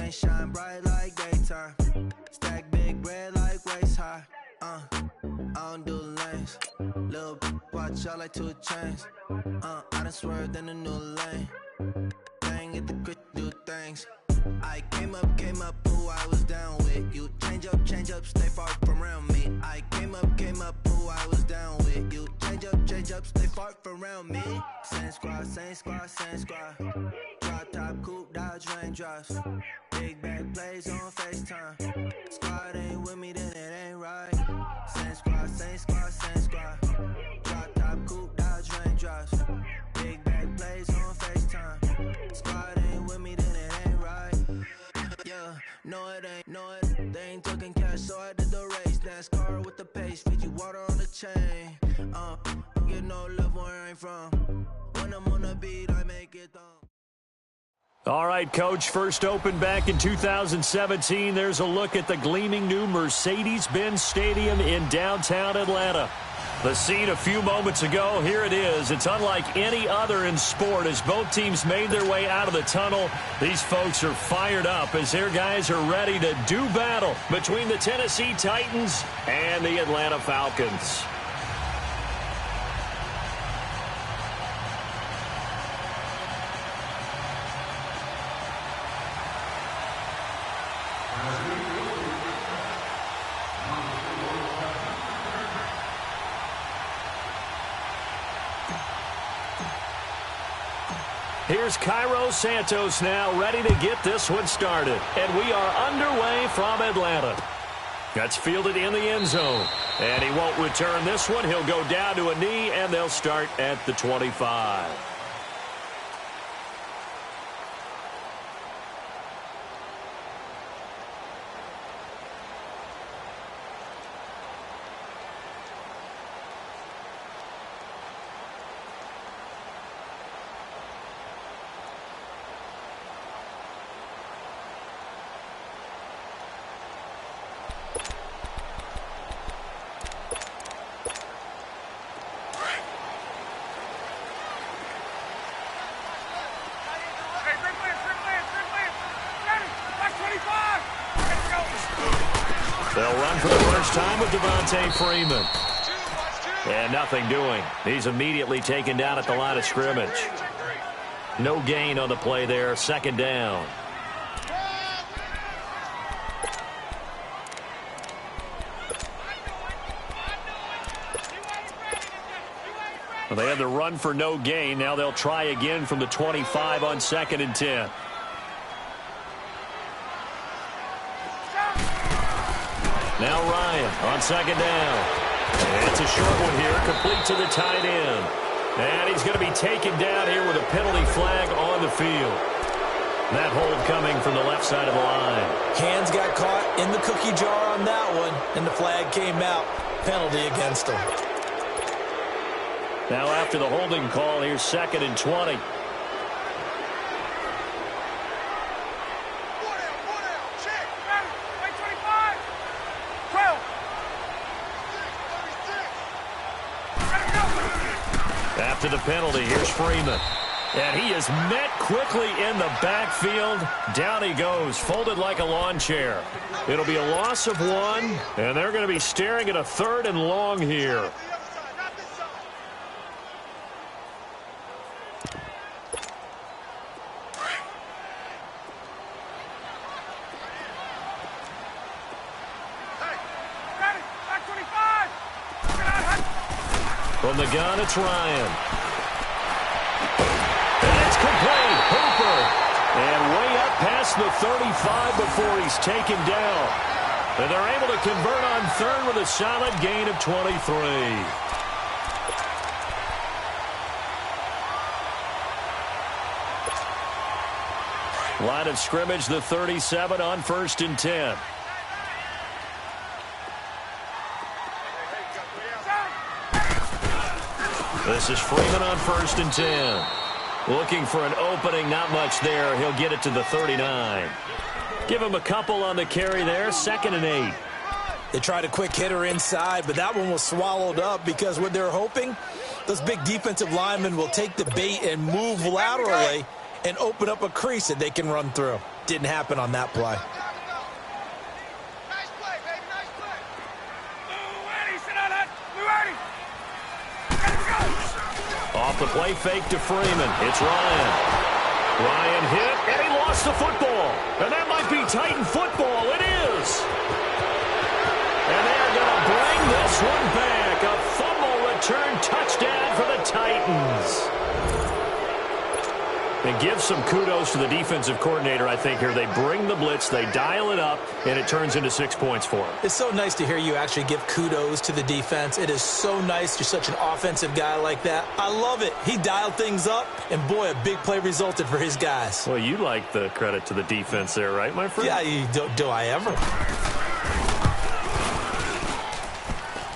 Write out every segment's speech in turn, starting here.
chain shine bright like daytime. Stack big bread like waist high. I don't do lanes. Little watch out like 2 chains. I done swerved in a new lane. Bang at the grit, do things. I came up, who I was down with. You change up, stay far from around me. I came up, who I was down with. You change up, stay far from around me. Same squad. Drop top, coupe, dodge, raindrops. Big bag plays on FaceTime. Squad ain't with me, then it ain't right. Same squad. Drop top, coupe, dodge, raindrops. Big bag plays on FaceTime. Squad ain't with me, then it ain't right. Yeah, no it ain't, they ain't talking cash, so I did the race. NASCAR with the pace, feed you water on the chain. Get no love where I ain't from. When I'm on the beat, I make it thump. All right, Coach, first opened back in 2017. There's a look at the gleaming new Mercedes-Benz Stadium in downtown Atlanta. The scene a few moments ago, here it is. It's unlike any other in sport. As both teams made their way out of the tunnel, these folks are fired up as their guys are ready to do battle between the Tennessee Titans and the Atlanta Falcons. Here's Cairo Santos now ready to get this one started. And we are underway from Atlanta. That's fielded in the end zone. And he won't return this one. He'll go down to a knee, and they'll start at the 25. They'll run for the first time with Devontae Freeman. And nothing doing. He's immediately taken down at the line of scrimmage. No gain on the play there. Second down. Well, they had the run for no gain. Now they'll try again from the 25 on 2nd and 10. Now Ryan on 2nd down. It's a short one here, complete to the tight end. And he's going to be taken down here with a penalty flag on the field. That hold coming from the left side of the line. Hands got caught in the cookie jar on that one, and the flag came out. Penalty against him. Now after the holding call, here's 2nd and 20. After the penalty, here's Freeman. And he is met quickly in the backfield. Down he goes, folded like a lawn chair. It'll be a loss of 1, and they're going to be staring at a 3rd and long here. From the gun, it's Ryan. And it's complete. Hooper. And way up past the 35 before he's taken down. And they're able to convert on 3rd with a solid gain of 23. Line of scrimmage, the 37 on 1st and 10. This is Freeman on 1st and 10. Looking for an opening, not much there. He'll get it to the 39. Give him a couple on the carry there, 2nd and 8. They tried a quick hitter inside, but that one was swallowed up because what they're hoping, those big defensive linemen will take the bait and move laterally and open up a crease that they can run through. Didn't happen on that play. Nice play, baby. Nice play. Move, Eddie. Sit on that. Move, Eddie. Go. Off the play fake to Freeman. It's Ryan. Ryan hit, and he lost the football. And that might be Titan football. It is. And they're going to bring this one back. A fumble return touchdown for the Titans. And give some kudos to the defensive coordinator, I think, here. They bring the blitz, they dial it up, and it turns into 6 points for them. It's so nice to hear you actually give kudos to the defense. It is so nice. You're such an offensive guy like that. I love it. He dialed things up, and boy, a big play resulted for his guys. Well, you like the credit to the defense there, right, my friend? Yeah, do I ever?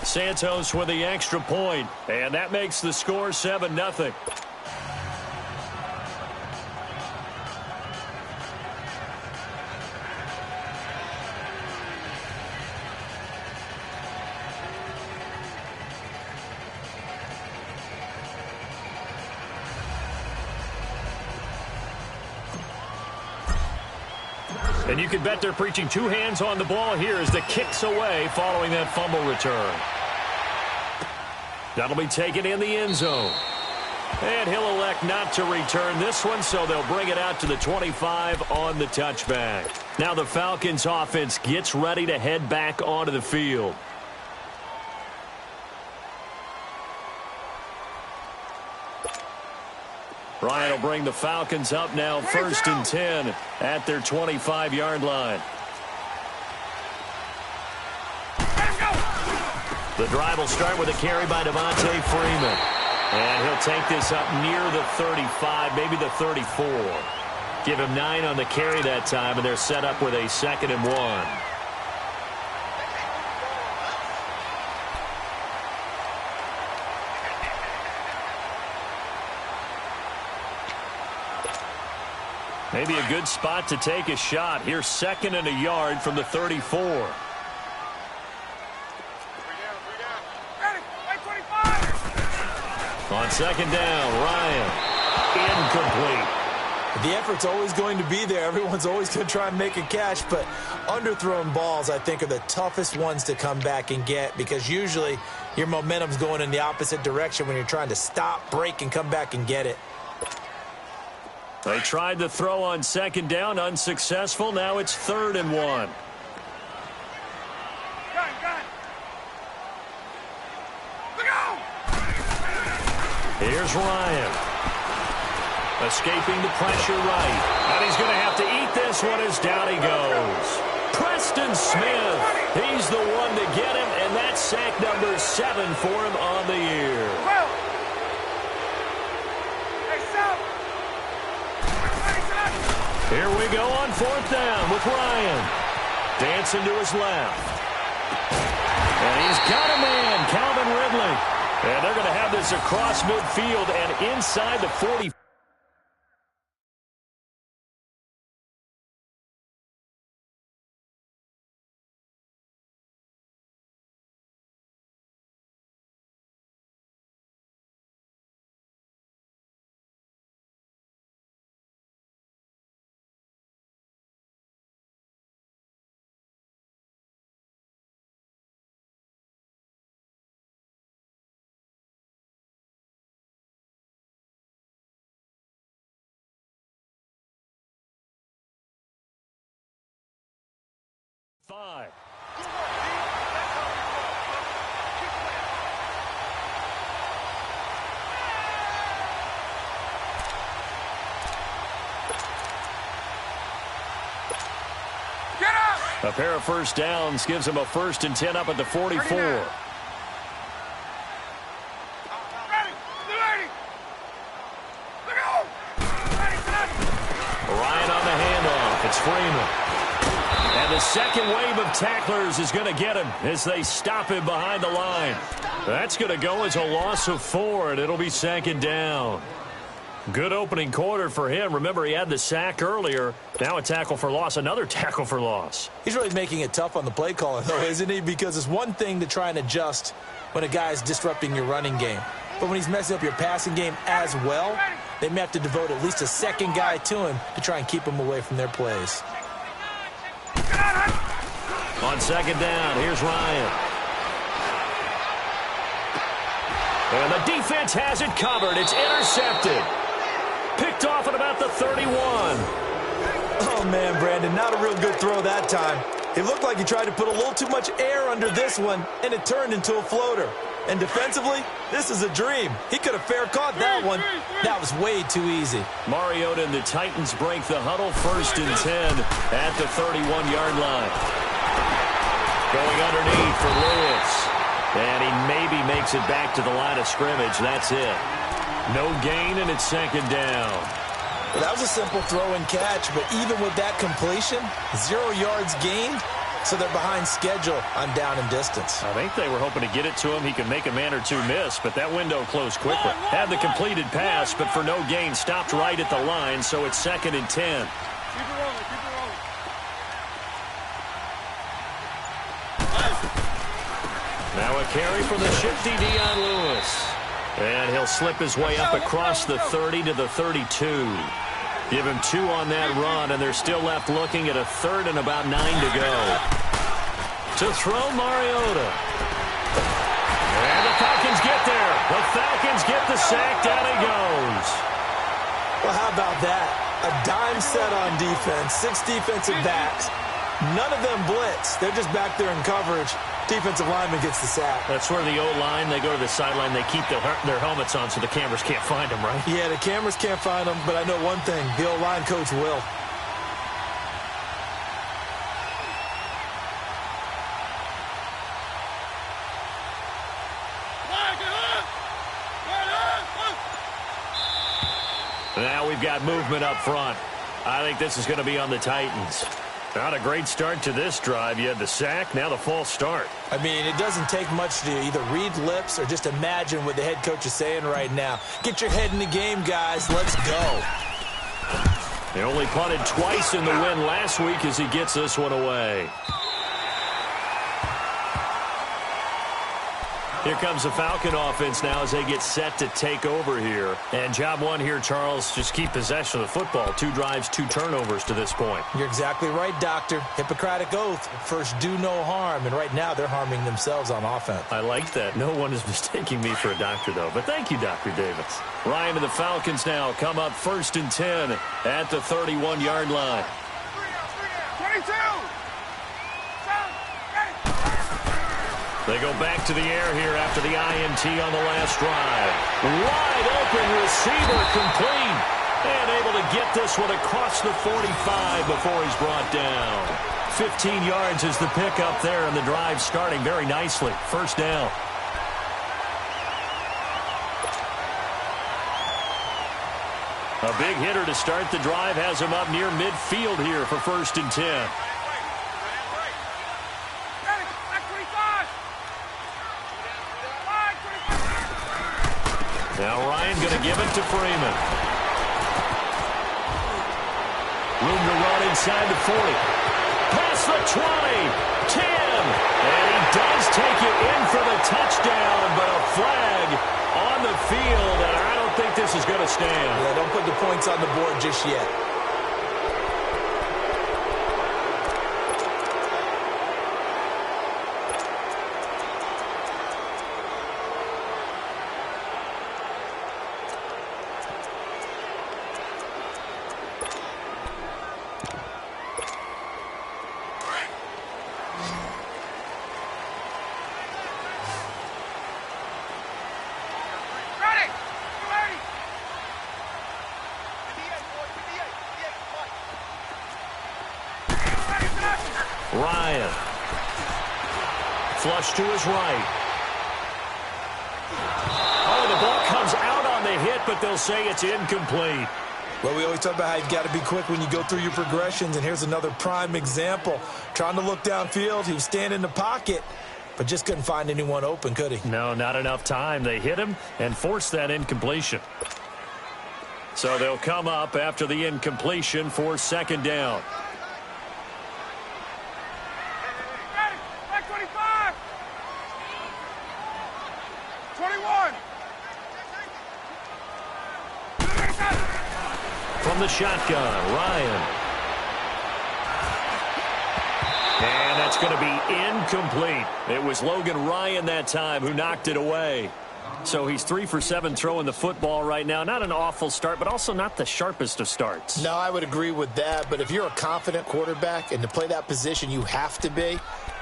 Santos with the extra point, and that makes the score 7-0. And you can bet they're preaching two hands on the ball here as the kick's away following that fumble return. That'll be taken in the end zone. And he'll elect not to return this one, so they'll bring it out to the 25 on the touchback. Now the Falcons offense gets ready to head back onto the field. Ryan will bring the Falcons up now 1st and 10 at their 25-yard line. The drive will start with a carry by Devontae Freeman. And he'll take this up near the 35, maybe the 34. Give him 9 on the carry that time, and they're set up with a 2nd and 1. Maybe a good spot to take a shot. Here's 2nd and a yard from the 34. On 2nd down, Ryan. Incomplete. The effort's always going to be there. Everyone's always going to try and make a catch, but underthrown balls, I think, are the toughest ones to come back and get because usually your momentum's going in the opposite direction when you're trying to stop, break, and come back and get it. They tried to throw on 2nd down, unsuccessful. Now it's 3rd and 1. Here's Ryan. Escaping the pressure right. And he's going to have to eat this one as down he goes. Preston Smith. He's the one to get him, and that's sack number 7 for him on the year. Here we go on 4th down with Ryan. Dancing to his left. And he's got a man, Calvin Ridley. And they're going to have this across midfield and inside the 40. Five. A pair of first downs gives him a 1st and 10 up at the 44. Ryan on the handoff. It's Freeman. And the second wave of tacklers is going to get him as they stop him behind the line. That's going to go as a loss of 4, and it'll be 2nd down. Good opening quarter for him. Remember, he had the sack earlier. Now a tackle for loss, another tackle for loss. He's really making it tough on the play caller, though, isn't he? Because it's one thing to try and adjust when a guy's disrupting your running game. But when he's messing up your passing game as well, they may have to devote at least a second guy to him to try and keep him away from their plays. On second down, here's Ryan. And the defense has it covered. It's intercepted. Picked off at about the 31. Oh, man, Brandon, not a real good throw that time. It looked like he tried to put a little too much air under this one, and it turned into a floater. And defensively, this is a dream. He could have fair caught that one. That was way too easy. Mariota and the Titans break the huddle, 1st and 10 at the 31-yard line. Going underneath for Lewis. And he maybe makes it back to the line of scrimmage. That's it. No gain, and it's 2nd down. Well, that was a simple throw and catch, but even with that completion, 0 yards gained, so they're behind schedule on down and distance. I think they were hoping to get it to him. He could make a man or two miss, but that window closed quickly. Had the completed pass, but for no gain, stopped right at the line, so it's 2nd and 10. Keep it rolling, keep it rolling. Now a carry for the shifty Dion Lewis. And he'll slip his way up across the 30 to the 32. Give him 2 on that run, and they're still left looking at a 3rd and about 9 to go. To throw Mariota. And the Falcons get there. The Falcons get the sack. Down he goes. Well, how about that? A dime set on defense, 6 defensive backs. None of them blitz. They're just back there in coverage. Defensive lineman gets the sack. That's where the O-line, they go to the sideline, they keep their helmets on so the cameras can't find them, right? Yeah, the cameras can't find them, but I know one thing. The O-line coach will. Now we've got movement up front. I think this is going to be on the Titans. Not a great start to this drive. You had the sack, now the false start. I mean, it doesn't take much to either read lips or just imagine what the head coach is saying right now. Get your head in the game, guys. Let's go. They only punted twice in the win last week as he gets this one away. Here comes the Falcon offense now as they get set to take over here. And job one here, Charles, just keep possession of the football. 2 drives, 2 turnovers to this point. You're exactly right, Doctor. Hippocratic oath. First, do no harm. And right now, they're harming themselves on offense. I like that. No one is mistaking me for a doctor, though. But thank you, Dr. Davis. Ryan and the Falcons now come up 1st and 10 at the 31-yard line. 22! They go back to the air here after the INT on the last drive. Wide open receiver complete. And able to get this one across the 45 before he's brought down. 15 yards is the pickup there, and the drive starting very nicely. 1st down. A big hitter to start the drive has him up near midfield here for 1st and 10. Now Ryan going to give it to Freeman. Room to run inside the 40. Past the 20. 10. And he does take it in for the touchdown, but a flag on the field, and I don't think this is going to stand. Yeah, don't put the points on the board just yet. Ryan. Flush to his right. Oh, the ball comes out on the hit, but they'll say it's incomplete. Well, we always talk about how you've got to be quick when you go through your progressions, and here's another prime example. Trying to look downfield, he was standing in the pocket, but just couldn't find anyone open, could he? No, not enough time. They hit him and forced that incompletion. So they'll come up after the incompletion for 2nd down. Back 25! 21! from the shotgun. Ryan. And that's going to be incomplete. It was Logan Ryan that time who knocked it away. So he's 3 for 7 throwing the football right now. Not an awful start, but also not the sharpest of starts. No, I would agree with that. But if you're a confident quarterback and to play that position you have to be,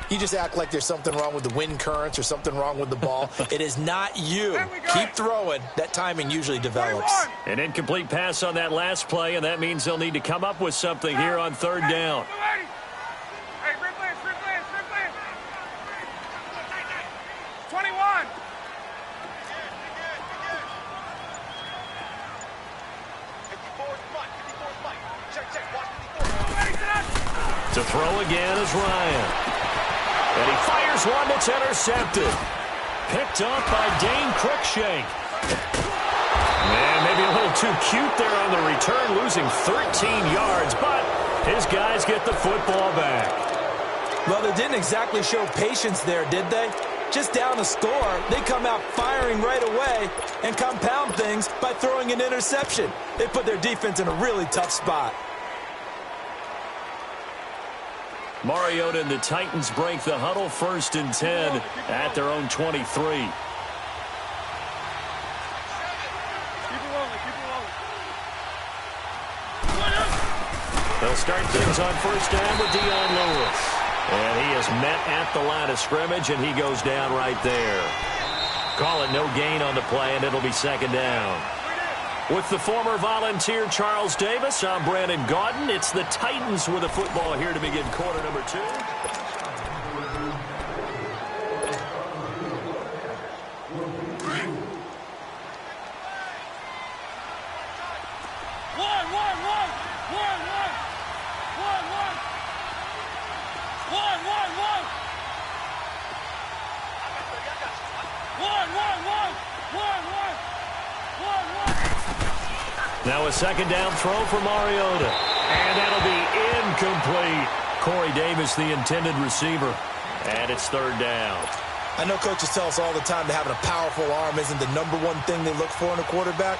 you just act like there's something wrong with the wind currents or something wrong with the ball. It is not you. Keep throwing. That timing usually develops. An incomplete pass on that last play, and that means they'll need to come up with something here on third down. To throw again is Ryan. And he fires one that's intercepted. Picked up by Dane Cruikshank. Man, maybe a little too cute there on the return, losing 13 yards, but his guys get the football back. Well, they didn't exactly show patience there, did they? Just down a score, they come out firing right away and compound things by throwing an interception. They put their defense in a really tough spot. Mariota and the Titans break the huddle, 1st and 10 at their own 23. They'll start things on 1st down with Dion Lewis. And he is met at the line of scrimmage, and he goes down right there. Call it no gain on the play, and it'll be 2nd down. With the former Volunteer Charles Davis, I'm Brandon Gaudin. It's the Titans with the football here to begin quarter number 2. Now a 2nd down throw for Mariota. And that'll be incomplete. Corey Davis, the intended receiver. And it's 3rd down. I know coaches tell us all the time that having a powerful arm isn't the #1 thing they look for in a quarterback.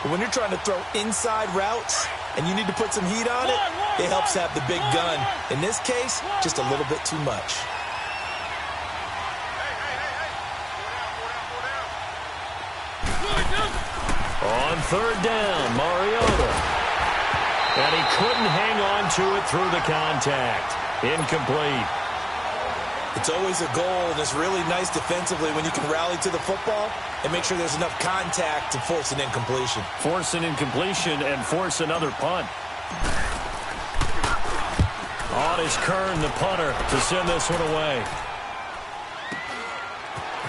But when you're trying to throw inside routes and you need to put some heat on it, it helps have the big gun. In this case, just a little bit too much. On 3rd down, Mariota. And he couldn't hang on to it through the contact. Incomplete. It's always a goal, and it's really nice defensively when you can rally to the football and make sure there's enough contact to force an incompletion. Force an incompletion and force another punt. On is Kern, the punter, to send this one away.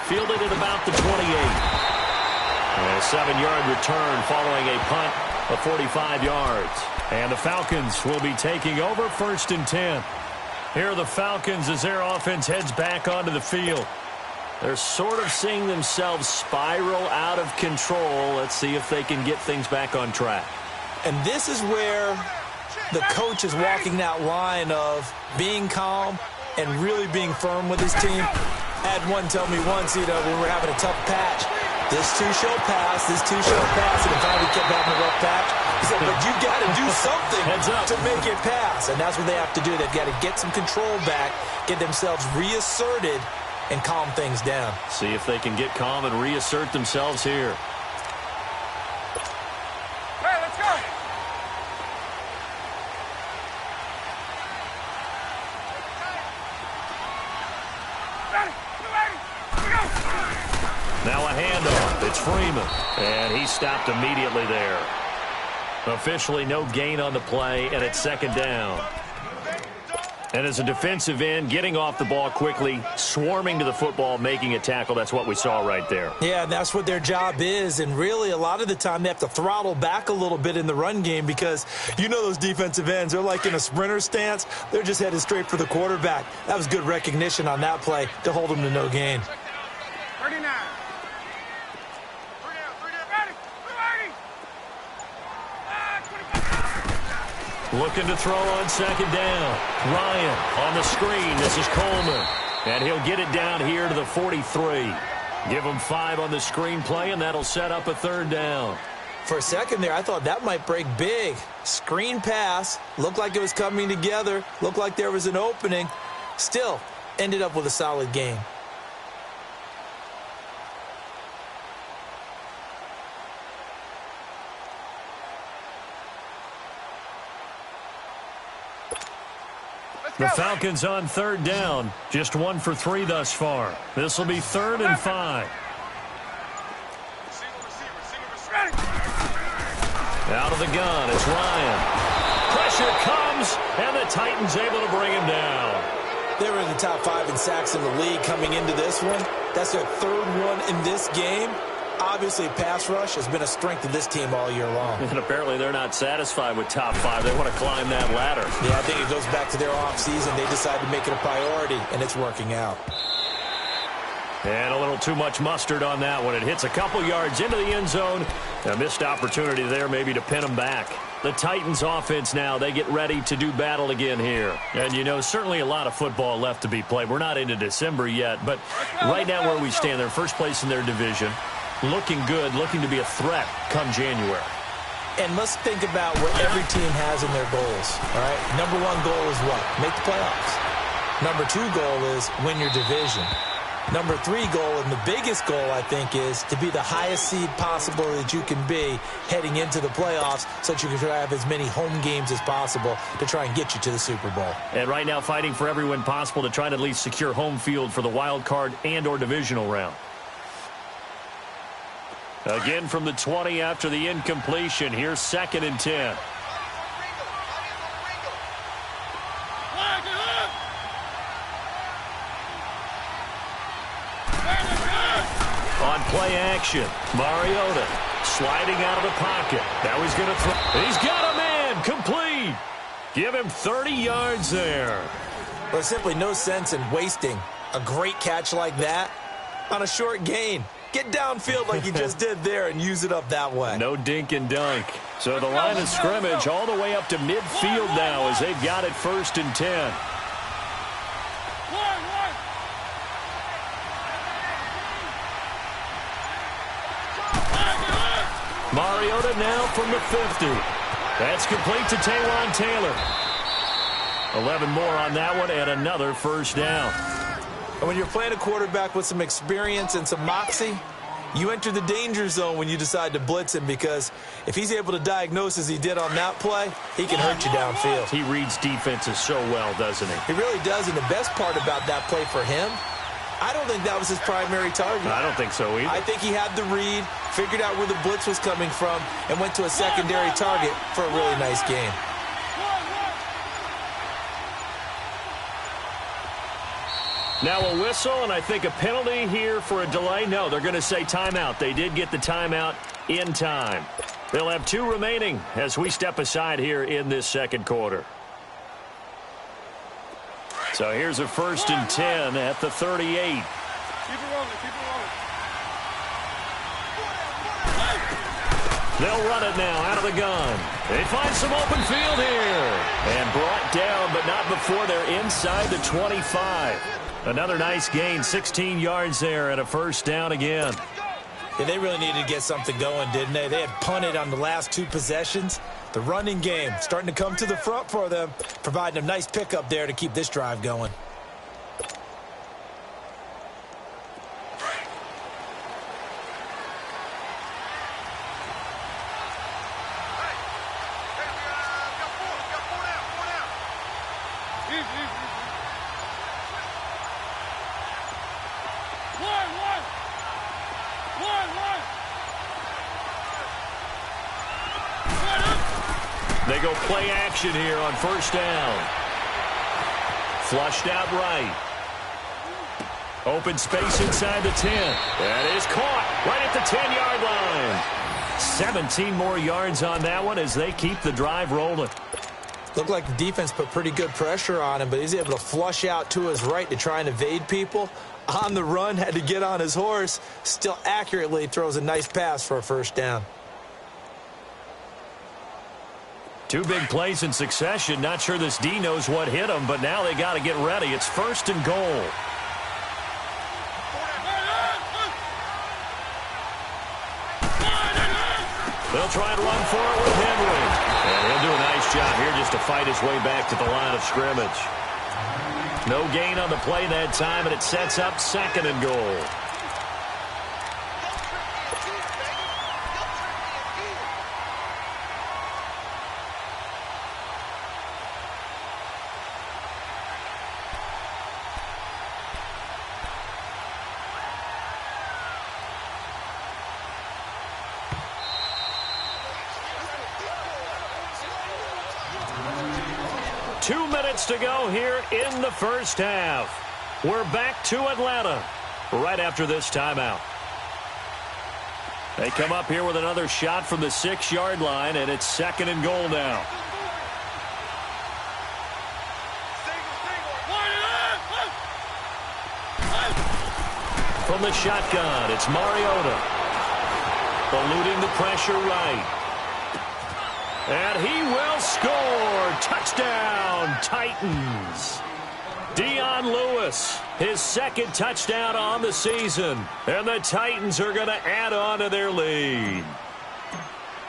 Fielded at about the 28. And a 7-yard return following a punt of 45 yards. And the Falcons will be taking over 1st and 10. Here are the Falcons as their offense heads back onto the field. They're sort of seeing themselves spiral out of control. Let's see if they can get things back on track. And this is where the coach is walking that line of being calm and really being firm with his team. I had one tell me once, when we were having a tough patch, this too shall pass, this too shall pass, and finally we kept having a rough patch. He said, but you got to do something to make it pass, and that's what they have to do. They've got to get some control back, get themselves reasserted, and calm things down. See if they can get calm and reassert themselves here. Hey, let's go! Now a handoff. It's Freeman. And he stopped immediately there. Officially no gain on the play, and it's 2nd down. And as a defensive end, getting off the ball quickly, swarming to the football, making a tackle, that's what we saw right there. Yeah, and that's what their job is. And really, a lot of the time, they have to throttle back a little bit in the run game because those defensive ends, they're like in a sprinter stance. They're just headed straight for the quarterback. That was good recognition on that play to hold them to no gain. 39. Looking to throw on 2nd down. Ryan on the screen. This is Coleman. And he'll get it down here to the 43. Give him 5 on the screen play, and that'll set up a 3rd down. For a second there, I thought that might break big. Screen pass, looked like it was coming together, looked like there was an opening. Still, ended up with a solid game. The Falcons on third down. Just 1 for 3 thus far. This will be 3rd and 5. Out of the gun, it's Ryan. Pressure comes, and the Titans able to bring him down. They were in the top 5 in sacks in the league coming into this one. That's their 3rd one in this game. Obviously, pass rush has been a strength of this team all year long. And apparently they're not satisfied with top 5. They want to climb that ladder. Yeah, I think it goes back to their offseason. They decided to make it a priority, and it's working out. And a little too much mustard on that one. It hits a couple yards into the end zone. A missed opportunity there maybe to pin them back. The Titans offense now, they get ready to do battle again here. And, you know, certainly a lot of football left to be played. We're not into December yet, but right now where we stand, they're first place in their division. Looking good, looking to be a threat come January. And let's think about what every team has in their goals, all right? Number 1 goal is what? Make the playoffs. Number 2 goal is win your division. Number 3 goal, and the biggest goal, I think, is to be the highest seed possible that you can be heading into the playoffs so that you can have as many home games as possible to try and get you to the Super Bowl. And right now fighting for every win possible to try to at least secure home field for the wild card and or divisional round. Again from the 20 after the incompletion. Here's 2nd and 10. On play action, Mariota sliding out of the pocket. Now he's going to throw. He's got a man. Complete. Give him 30 yards there. Well, there's simply no sense in wasting a great catch like that on a short gain. Get downfield like you just did there and use it up that way. No dink and dunk. So the line of scrimmage all the way up to midfield now as they've got it 1st and 10. Mariota now from the 50. That's complete to Taywan Taylor. 11 more on that one and another 1st down. And when you're playing a quarterback with some experience and some moxie, you enter the danger zone when you decide to blitz him, because if he's able to diagnose as he did on that play, he can hurt you downfield. He reads defenses so well, doesn't he? He really does, and the best part about that play for him, I don't think that was his primary target. I don't think so either. I think he had the read, figured out where the blitz was coming from, and went to a secondary target for a really nice game. Now a whistle, and I think a penalty here for a delay. No, they're going to say timeout. They did get the timeout in time. They'll have 2 remaining as we step aside here in this 2nd quarter. So here's a 1st and 10 at the 38. Keep it rolling, keep it rolling. They'll run it now out of the gun. They find some open field here. And brought down, but not before they're inside the 25. Another nice gain, 16 yards there and a 1st down again. Yeah, they really needed to get something going, didn't they? They had punted on the last 2 possessions. The running game starting to come to the front for them, providing a nice pickup there to keep this drive going. They go play action here on 1st down. Flushed out right. Open space inside the 10. That is caught right at the 10-yard line. 17 more yards on that one as they keep the drive rolling. Looked like the defense put pretty good pressure on him, but he's able to flush out to his right to try and evade people. On the run, had to get on his horse. Still accurately throws a nice pass for a 1st down. 2 big plays in succession. Not sure this D knows what hit him, but now they got to get ready. It's 1st and goal. They'll try and run for it with Henry. And he'll do a nice job here just to fight his way back to the line of scrimmage. No gain on the play that time, and it sets up 2nd and goal. To go here in the first half. We're back to Atlanta right after this timeout. They come up here with another shot from the 6-yard line, and it's 2nd and goal now. From the shotgun, it's Mariota. Eluding the pressure right. And he will score. Touchdown, Titans. Dion Lewis, his 2nd touchdown on the season. And the Titans are going to add on to their lead.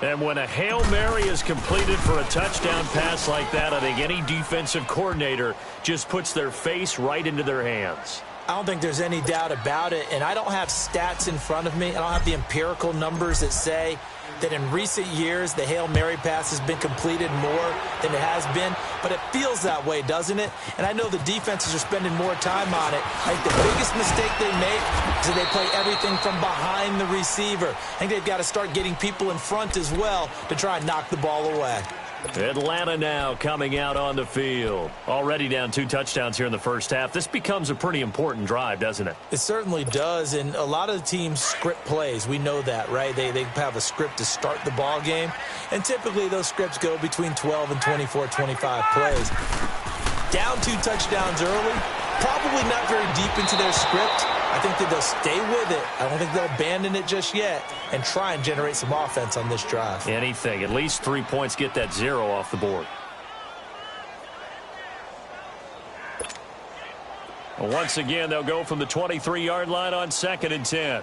And when a Hail Mary is completed for a touchdown pass like that, I think any defensive coordinator just puts their face right into their hands. I don't think there's any doubt about it, and I don't have stats in front of me. I don't have the empirical numbers that say that in recent years the Hail Mary pass has been completed more than it has been, but it feels that way, doesn't it? And I know the defenses are spending more time on it. I think the biggest mistake they make is that they play everything from behind the receiver. I think they've got to start getting people in front as well to try and knock the ball away. Atlanta now coming out on the field. Already down 2 touchdowns here in the first half. This becomes a pretty important drive, doesn't it? It certainly does, and a lot of the teams script plays. We know that, right? They have a script to start the ball game, and typically those scripts go between 12 and 24, 25 plays. Down 2 touchdowns early, probably not very deep into their script. I think that they'll stay with it. I don't think they'll abandon it just yet and try and generate some offense on this drive. Anything. At least 3 points, get that 0 off the board. Well, once again, they'll go from the 23-yard line on 2nd and 10.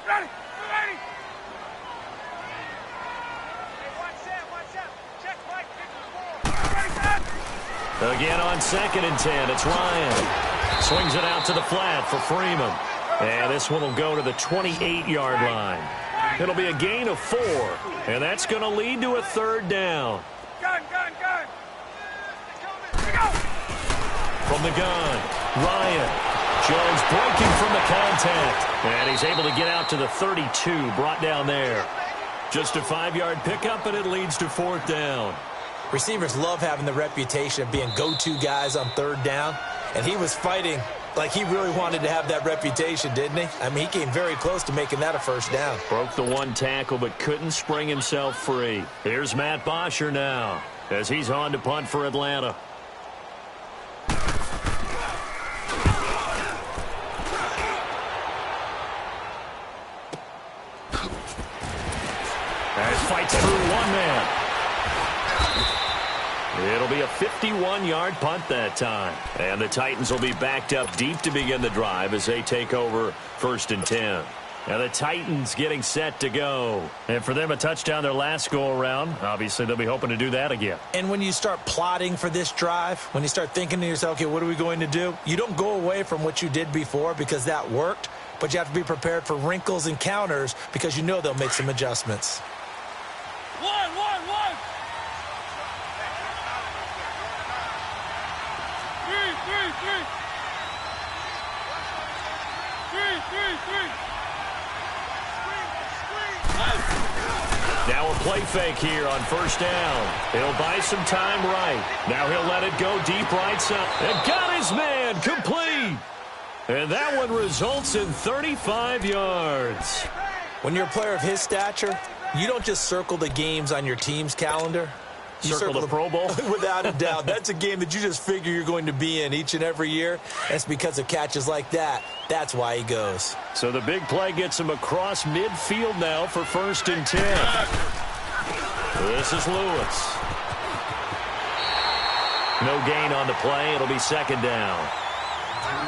Ready? Again on 2nd and 10, it's Ryan. Swings it out to the flat for Freeman. And this one will go to the 28-yard line. It'll be a gain of 4, and that's going to lead to a 3rd down. Gun. From the gun, Ryan. Jones breaking from the contact. And he's able to get out to the 32, brought down there. Just a 5-yard pickup, and it leads to 4th down. Receivers love having the reputation of being go-to guys on 3rd down, and he was fighting like he really wanted to have that reputation, didn't he? I mean, he came very close to making that a 1st down. Broke the 1 tackle, but couldn't spring himself free. Here's Matt Bosher now as he's on to punt for Atlanta. As fights through 1 man. It'll be a 51-yard punt that time. And the Titans will be backed up deep to begin the drive as they take over 1st and 10. And the Titans getting set to go. And for them, a touchdown their last go-around. Obviously, they'll be hoping to do that again. And when you start plotting for this drive, when you start thinking to yourself, okay, what are we going to do? You don't go away from what you did before because that worked, but you have to be prepared for wrinkles and counters because you know they'll make some adjustments. One. Three. Now a play fake here on 1st down. He'll buy some time right. Now he'll let it go deep right side. And got his man complete. And that one results in 35 yards. When you're a player of his stature, you don't just circle the games on your team's calendar. You circle the Pro Bowl? Without a doubt. That's a game that you just figure you're going to be in each and every year. That's because of catches like that. That's why he goes. So the big play gets him across midfield now for 1st and 10. This is Lewis. No gain on the play. It'll be 2nd down.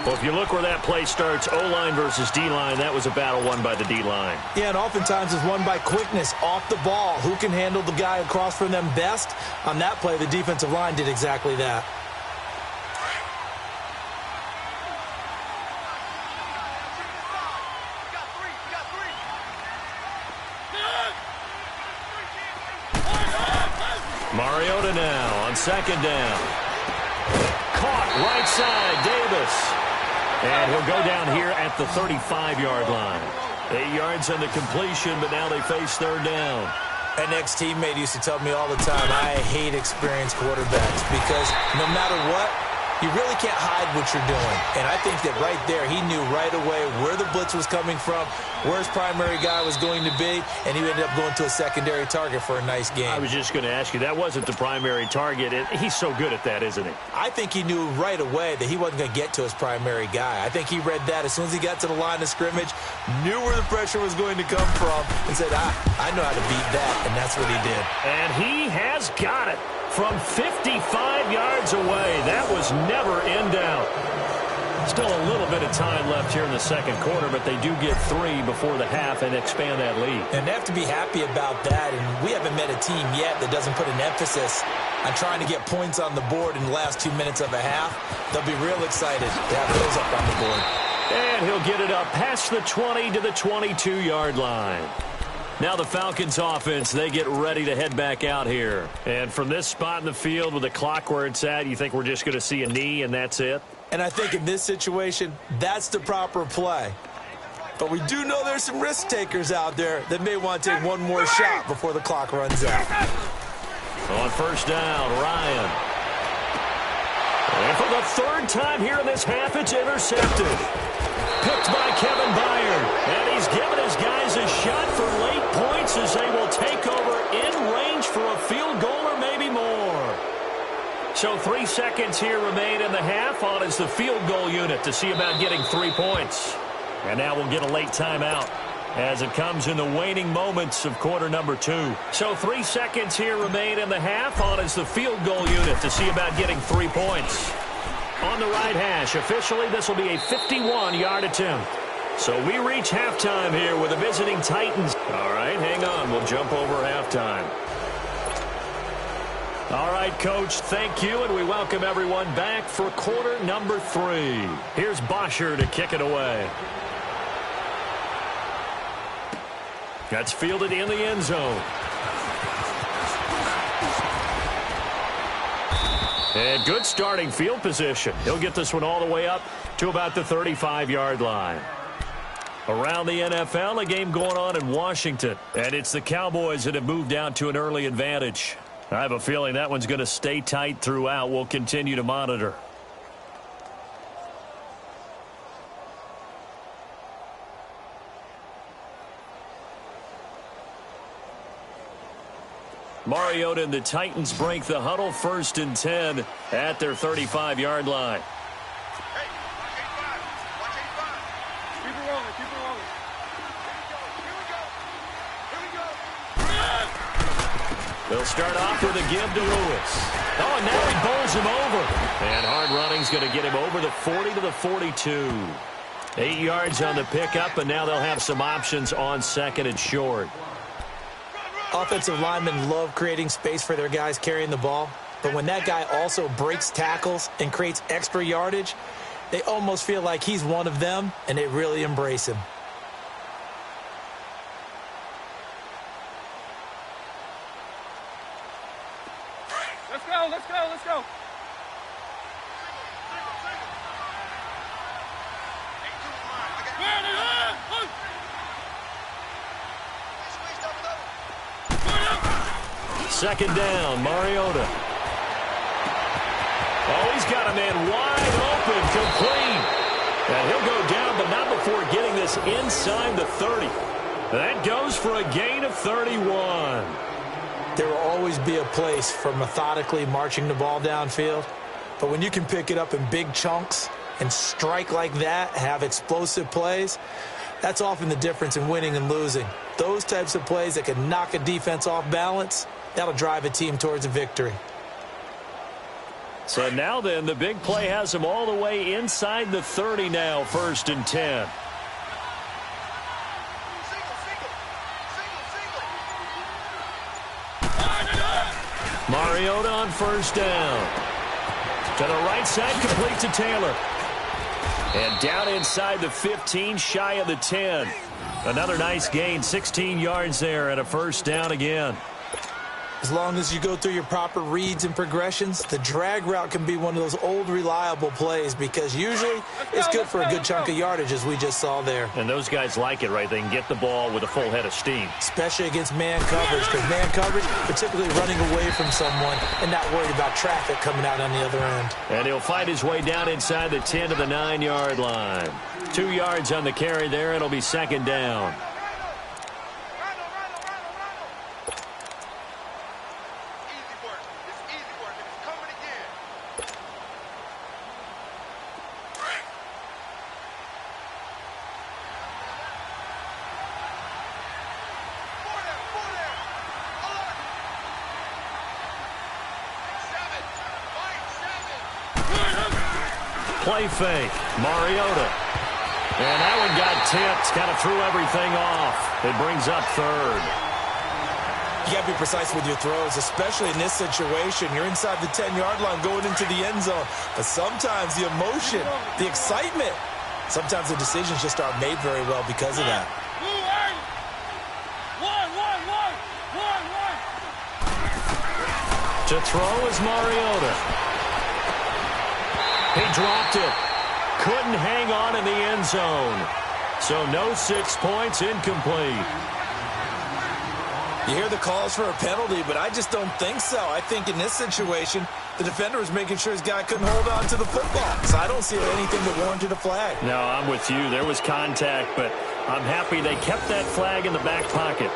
Well, if you look where that play starts, O-line versus D-line, that was a battle won by the D-line. Yeah, and oftentimes it's won by quickness off the ball. Who can handle the guy across from them best? On that play, the defensive line did exactly that. Mariota now on second down. Caught right side, Davis. And he'll go down here at the 35-yard line. 8 yards on the completion, but now they face third down. An ex-teammate used to tell me all the time, I hate experienced quarterbacks because no matter what, you really can't hide what you're doing. And I think that right there, he knew right away where the blitz was coming from, where his primary guy was going to be, and he ended up going to a secondary target for a nice game. I was just going to ask you, that wasn't the primary target. He's so good at that, isn't he? I think he knew right away that he wasn't going to get to his primary guy. I think he read that as soon as he got to the line of scrimmage, knew where the pressure was going to come from, and said, I know how to beat that, and that's what he did. And he has got it. From 55 yards away, that was never in doubt. Still a little bit of time left here in the second quarter, but they do get 3 before the half and expand that lead. And they have to be happy about that, and we haven't met a team yet that doesn't put an emphasis on trying to get points on the board in the last 2 minutes of a half. They'll be real excited to have those up on the board. And he'll get it up past the 20 to the 22-yard line. Now the Falcons offense, they get ready to head back out here. And from this spot in the field with the clock where it's at, you think we're just going to see a knee and that's it? And I think in this situation, that's the proper play. But we do know there's some risk takers out there that may want to take one more shot before the clock runs out. On first down, Ryan. And for the third time here in this half, it's intercepted. Picked by Kevin Byard. And he's given his guys a shot for late points as they will take over in range for a field goal or maybe more. So 3 seconds here remain in the half. On is the field goal unit to see about getting 3 points. And now we'll get a late timeout as it comes in the waning moments of quarter number 2. So 3 seconds here remain in the half. On is the field goal unit to see about getting 3 points. On the right hash, officially this will be a 51-yard attempt. So we reach halftime here with the visiting Titans. All right, hang on. We'll jump over halftime. All right, Coach, thank you, and we welcome everyone back for quarter number 3. Here's Bosher to kick it away. That's fielded in the end zone. And good starting field position. He'll get this one all the way up to about the 35-yard line. Around the NFL, a game going on in Washington. And it's the Cowboys that have moved down to an early advantage. I have a feeling that one's going to stay tight throughout. We'll continue to monitor. Mariota and the Titans break the huddle, 1st and 10 at their 35-yard line. Hey, watch 85. Keep it rolling, keep it rolling. Here we go. They'll start off with a give to Lewis. Oh, and now he bowls him over. And hard running's going to get him over the 40 to the 42. 8 yards on the pickup, and now they'll have some options on second and short. Offensive linemen love creating space for their guys carrying the ball, but when that guy also breaks tackles and creates extra yardage, they almost feel like he's one of them, and they really embrace him. Let's go, let's go, let's go. Second down, Mariota. Oh, he's got a man wide open, complete. And he'll go down, but not before getting this inside the 30. That goes for a gain of 31. There will always be a place for methodically marching the ball downfield, but when you can pick it up in big chunks and strike like that, have explosive plays, that's often the difference in winning and losing. Those types of plays that can knock a defense off balance, that'll drive a team towards a victory. So now then, the big play has him all the way inside the 30 now, 1st and 10. Mariota on 1st down. To the right side, complete to Taylor. And down inside the 15, shy of the 10. Another nice gain, 16 yards there, and a 1st down again. As long as you go through your proper reads and progressions, the drag route can be one of those old reliable plays because usually it's good for a good chunk of yardage, as we just saw there. And those guys like it, right? They can get the ball with a full head of steam. Especially against man coverage, because man coverage, they're typically running away from someone and not worried about traffic coming out on the other end. And he'll fight his way down inside the 10 to the 9-yard line. 2 yards on the carry there. It'll be 2nd down. Play fake. Mariota. And that one got tipped. Kind of threw everything off. It brings up 3rd. You got to be precise with your throws, especially in this situation. You're inside the 10-yard line going into the end zone. But sometimes the emotion, the excitement, sometimes the decisions just aren't made very well because of that. To throw is Mariota. He dropped it. Couldn't hang on in the end zone. So no 6 points, incomplete. You hear the calls for a penalty, but I just don't think so. I think in this situation, the defender was making sure his guy couldn't hold on to the football. So I don't see anything that warranted a flag. No, I'm with you. There was contact, but I'm happy they kept that flag in the back pocket.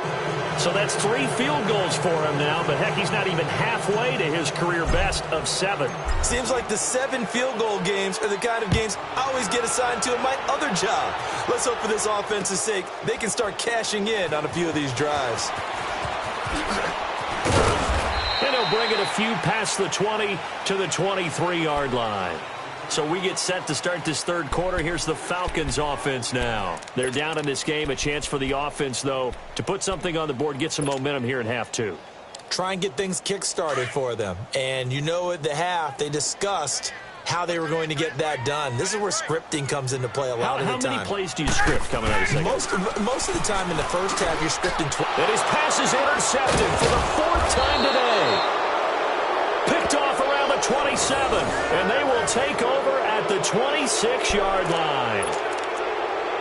So that's 3 field goals for him now, but heck, he's not even halfway to his career best of 7. Seems like the 7 field goal games are the kind of games I always get assigned to in my other job. Let's hope for this offense's sake they can start cashing in on a few of these drives. And he'll bring it a few past the 20 to the 23-yard line. So we get set to start this 3rd quarter. Here's the Falcons offense now. They're down in this game. A chance for the offense, though, to put something on the board, get some momentum here in half 2. Try and get things kick-started for them. And you know at the half, they discussed how they were going to get that done. This is where scripting comes into play a lot of the time. How many plays do you script coming out of the second? Most of the time in the first half, you're scripting 12. And his pass is intercepted for the 4th time today. Picked off around the 27, and they will take over at the 26-yard line.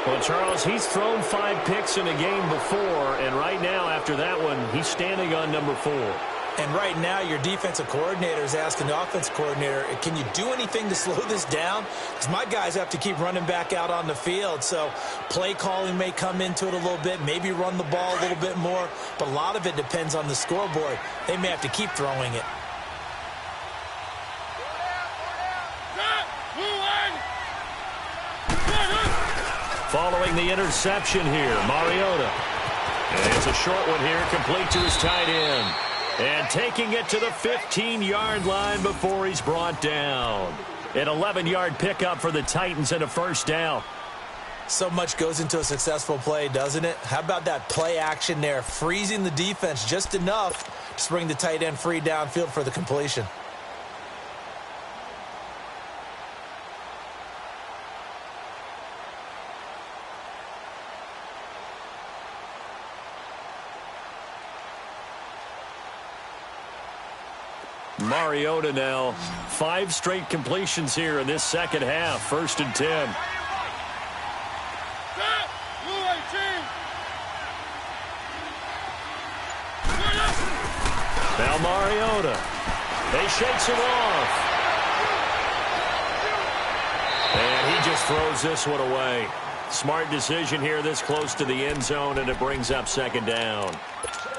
Well, Charles, he's thrown 5 picks in a game before, and right now, after that one, he's standing on number 4. And right now, your defensive coordinator is asking the offensive coordinator, can you do anything to slow this down? Because my guys have to keep running back out on the field. So play calling may come into it a little bit, maybe run the ball a little bit more. But a lot of it depends on the scoreboard. They may have to keep throwing it. Following the interception here, Mariota. And it's a short one here, complete to his tight end. And taking it to the 15-yard line before he's brought down. An 11-yard pickup for the Titans and a 1st down. So much goes into a successful play, doesn't it? How about that play action there, freezing the defense just enough to bring the tight end free downfield for the completion. Mariota now, 5 straight completions here in this second half. 1st and 10. Now Mariota. They shakes him off. And he just throws this one away. Smart decision here this close to the end zone, and it brings up 2nd down.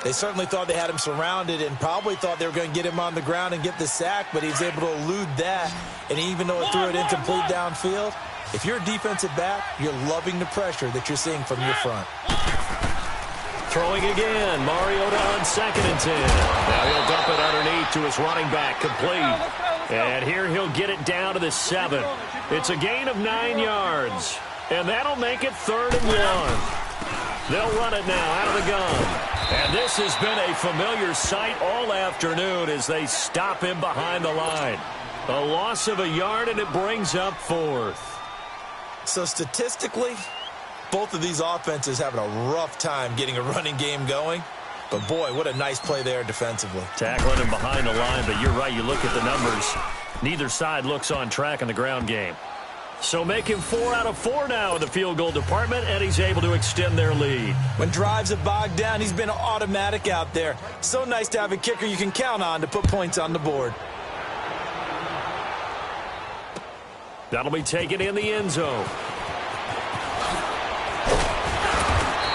They certainly thought they had him surrounded and probably thought they were going to get him on the ground and get the sack, but he was able to elude that. And even though it threw it incomplete downfield, if you're a defensive back, you're loving the pressure that you're seeing from your front. Throwing again, Mariota on 2nd and 10. Now he'll dump it underneath to his running back, complete. And here he'll get it down to the 7. It's a gain of 9 yards. And that'll make it 3rd and 1. They'll run it now out of the gun. And this has been a familiar sight all afternoon as they stop him behind the line. A loss of a yard, and it brings up 4th. So statistically, both of these offenses having a rough time getting a running game going. But, boy, what a nice play there defensively. Tackling him behind the line, but you're right. You look at the numbers. Neither side looks on track in the ground game. So make him 4 out of 4 now in the field goal department, and he's able to extend their lead. When drives have bogged down, he's been automatic out there. So nice to have a kicker you can count on to put points on the board. That'll be taken in the end zone.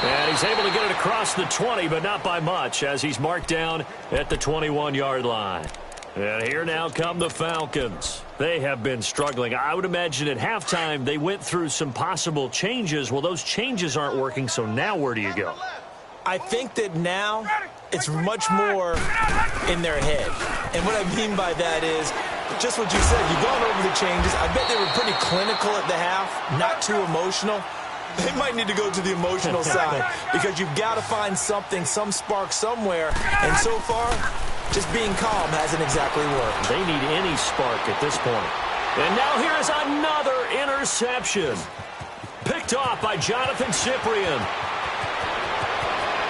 And he's able to get it across the 20, but not by much, as he's marked down at the 21-yard line. And here now come the Falcons. They have been struggling. I would imagine at halftime they went through some possible changes. Well, those changes aren't working, so now where do you go? I think that now it's much more in their head. And what I mean by that is just what you said. You've gone over the changes. I bet they were pretty clinical at the half, not too emotional. They might need to go to the emotional side because you've got to find something, some spark somewhere. And so far, just being calm hasn't exactly worked. They need any spark at this point. And now here is another interception. Picked off by Jonathan Cyprien.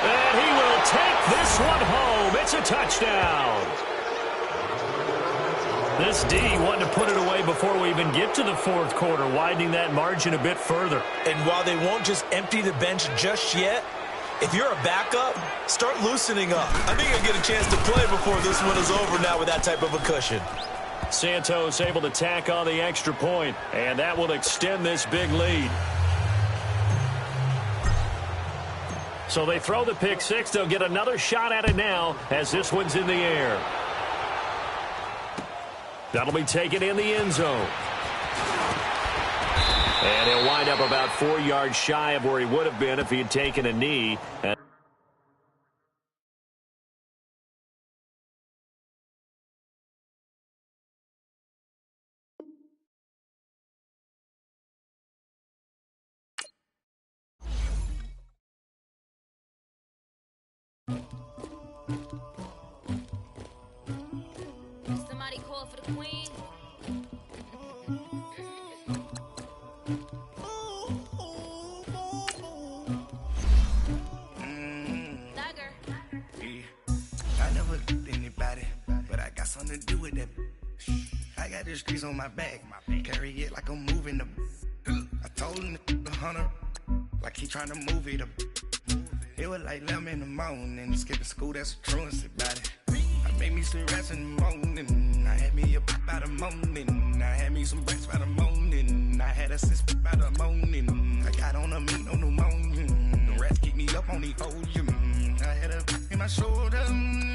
And he will take this one home. It's a touchdown. This D wanted to put it away before we even get to the 4th quarter, widening that margin a bit further. And while they won't just empty the bench just yet, if you're a backup, start loosening up. I think you'll get a chance to play before this one is over now with that type of a cushion. Santos able to tack on the extra point, and that will extend this big lead. So they throw the pick 6. They'll get another shot at it now as this one's in the air. That'll be taken in the end zone. And he'll wind up about 4 yards shy of where he would have been if he had taken a knee. Somebody call for the queen. I never did anybody, but I got something to do with that. I got the streets on my back, carry it like I'm moving the. I told him the hunter, like he trying to move it up. It was like 11 in the morning, skipping school, that's a truancy about it. I made me some rats in the morning, I had me a pop by the morning, I had me some breaks by the morning, I had a sis by the morning, I got on a meat on the morning, the rats keep me up on the podium, I had a in my shoulder,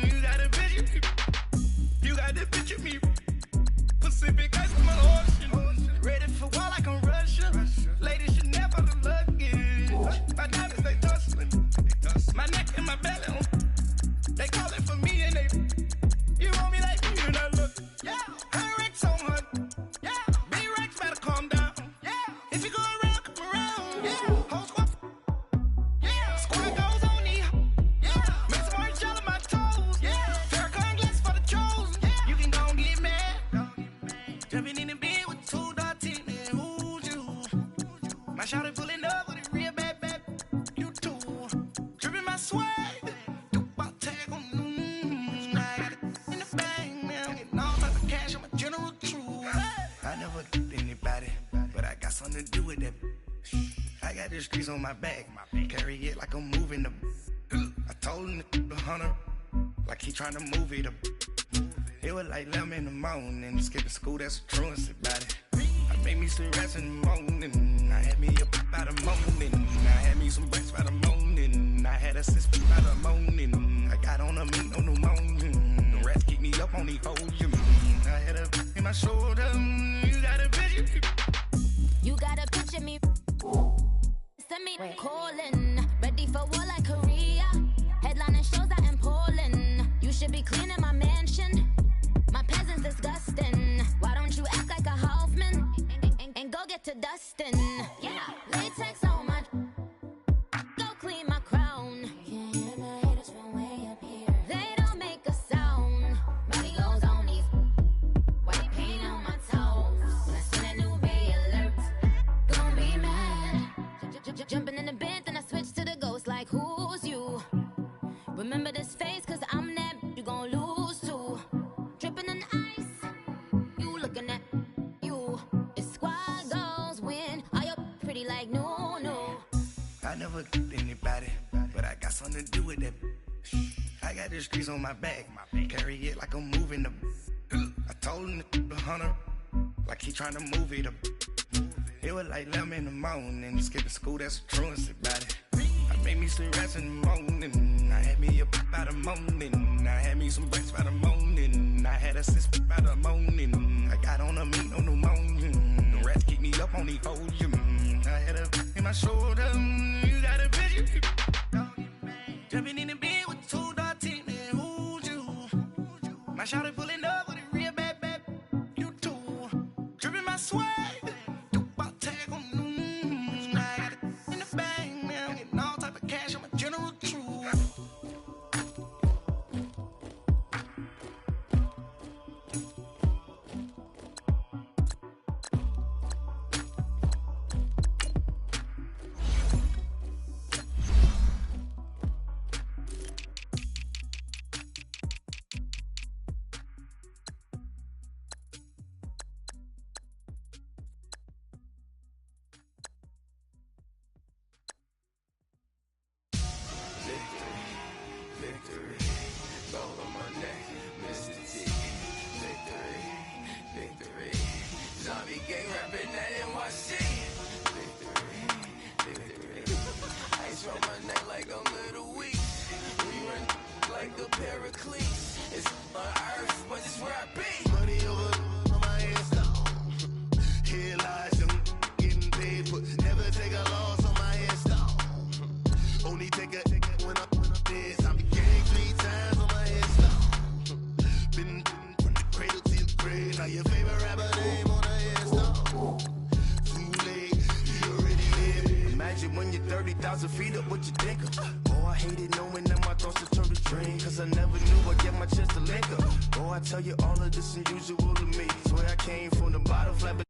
you got a picture me, you got the picture me, Pacific ice from an ocean, ready for war like I'm Russia, ladies should never look luggage, my diamonds they tussling, my neck and my belly, they calling for me and they, you want me like you not look, yeah, her Rex on her, yeah, B-Rex better calm down, yeah, if you go around, come around, yeah, whole squad, yeah, squad goes on me, yeah, make some orange gel on my toes, yeah, Farrakhan glass for the trolls, yeah, you can go and get mad, jumping in the bed with 2 dark teeth, and who's you, my shawty pulling up with a real bad, you too, dripping my swag, something to do with that. I got the streets on my back, carry it like I'm moving the. I told him the hunter, like he trying to move it up. It was like 11 in the morning, skipping school, that's a truancy about it. I made me some rats in the morning, I had me a pop by the morning, I had me some breaks by the morning, I had a sis by the morning, I got on a meat on the morning, the rats keep me up on the podium, I had a in my shoulder, you got a picture. You gotta picture me. Send me calling. Ready for war like Korea. Headlining shows out in Poland. You should be cleaning my mansion. My peasants disgusting. never anybody, but I got something to do with that. I got the streets on my back, carry it like I'm moving the. I told him the 100, like he trying to move it up. It was like 11 in the morning, skipping school, that's the truest about it. I made me some rest in the morning, I had me a pop by the morning, I had me some breaks by the morning, I had a sis by the morning, I got on a meat on the morning, the rats keep me up on the podium, I had a in my shoulder, you got a vision, jumping in the bed with 2 dark teeth, man, who's you? My shawty pulling up with a real bad, you too, dripping my swag. When you're 30,000 feet up, what you think of? Oh, I hated knowing that my thoughts just turned to dream, cause I never knew I'd get my chance to link up. Oh, I tell you all of this unusual to me. Swear I came from the bottom, flat.